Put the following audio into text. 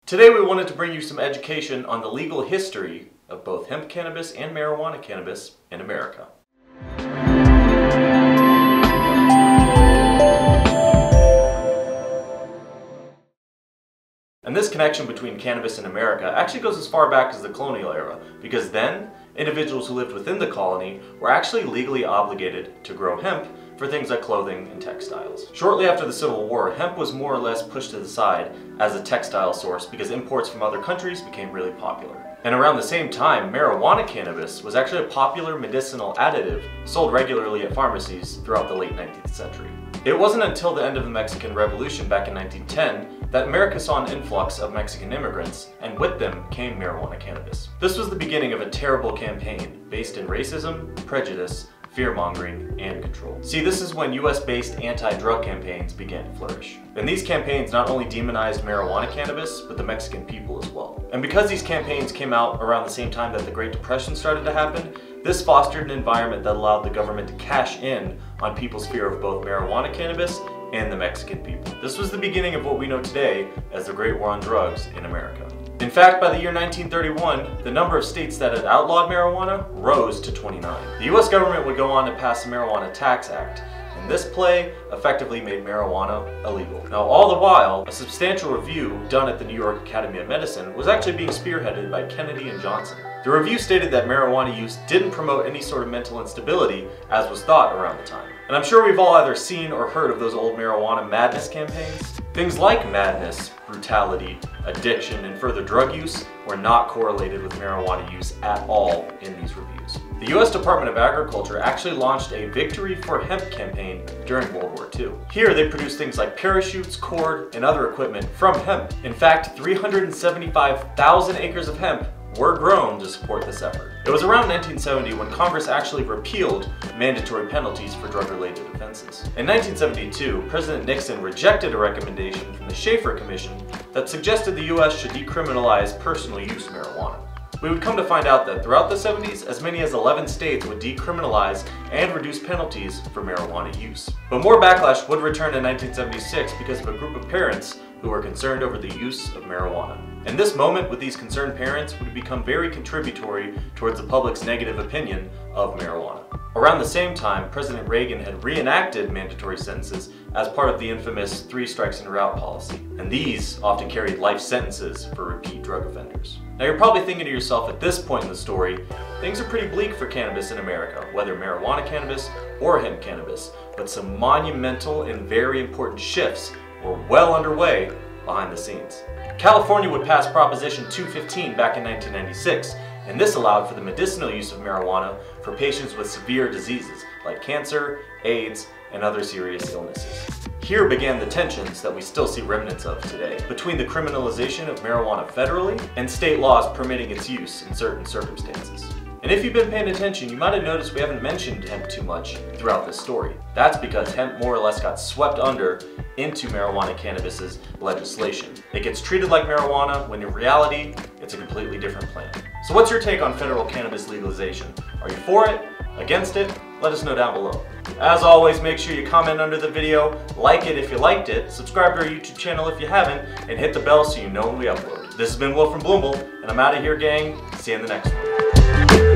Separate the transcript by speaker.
Speaker 1: Today we wanted to bring you some education on the legal history of both hemp cannabis and marijuana cannabis in America. And this connection between cannabis and America actually goes as far back as the colonial era, because then individuals who lived within the colony were actually legally obligated to grow hemp for things like clothing and textiles. Shortly after the Civil War, hemp was more or less pushed to the side as a textile source because imports from other countries became really popular. And around the same time, marijuana cannabis was actually a popular medicinal additive sold regularly at pharmacies throughout the late 19th century. It wasn't until the end of the Mexican Revolution back in 1910 that America saw an influx of Mexican immigrants, and with them came marijuana cannabis. This was the beginning of a terrible campaign based in racism, prejudice, fear-mongering, and control. See, this is when US-based anti-drug campaigns began to flourish. And these campaigns not only demonized marijuana cannabis, but the Mexican people as well. And because these campaigns came out around the same time that the Great Depression started to happen, this fostered an environment that allowed the government to cash in on people's fear of both marijuana cannabis and the Mexican people. This was the beginning of what we know today as the Great War on Drugs in America. In fact, by the year 1931, the number of states that had outlawed marijuana rose to 29. The US government would go on to pass the Marijuana Tax Act, and this play effectively made marijuana illegal. Now, all the while, a substantial review done at the New York Academy of Medicine was actually being spearheaded by Kennedy and Johnson. The review stated that marijuana use didn't promote any sort of mental instability, as was thought around the time. And I'm sure we've all either seen or heard of those old marijuana madness campaigns. Things like madness, brutality, addiction, and further drug use were not correlated with marijuana use at all in these reviews. The US Department of Agriculture actually launched a Victory for Hemp campaign during World War II. Here they produced things like parachutes, cord, and other equipment from hemp. In fact, 375,000 acres of hemp were grown to support this effort. It was around 1970 when Congress actually repealed mandatory penalties for drug-related offenses. In 1972, President Nixon rejected a recommendation from the Schaefer Commission that suggested the US should decriminalize personal use marijuana. We would come to find out that throughout the 70s, as many as 11 states would decriminalize and reduce penalties for marijuana use. But more backlash would return in 1976 because of a group of parents who were concerned over the use of marijuana. And this moment with these concerned parents would become very contributory towards the public's negative opinion of marijuana. Around the same time, President Reagan had reenacted mandatory sentences as part of the infamous 3 strikes and you're out policy. And these often carried life sentences for repeat drug offenders. Now you're probably thinking to yourself at this point in the story, things are pretty bleak for cannabis in America, whether marijuana cannabis or hemp cannabis, but some monumental and very important shifts were well underway behind the scenes. California would pass Proposition 215 back in 1996, and this allowed for the medicinal use of marijuana for patients with severe diseases like cancer, AIDS, and other serious illnesses. Here began the tensions that we still see remnants of today between the criminalization of marijuana federally and state laws permitting its use in certain circumstances. And if you've been paying attention, you might have noticed we haven't mentioned hemp too much throughout this story. That's because hemp more or less got swept under into marijuana cannabis's legislation. It gets treated like marijuana when in reality, it's a completely different plant. So what's your take on federal cannabis legalization? Are you for it? Against it? Let us know down below. As always, make sure you comment under the video, like it if you liked it, subscribe to our YouTube channel if you haven't, and hit the bell so you know when we upload. This has been Will from Bloomble, and I'm out of here, gang. See you in the next one.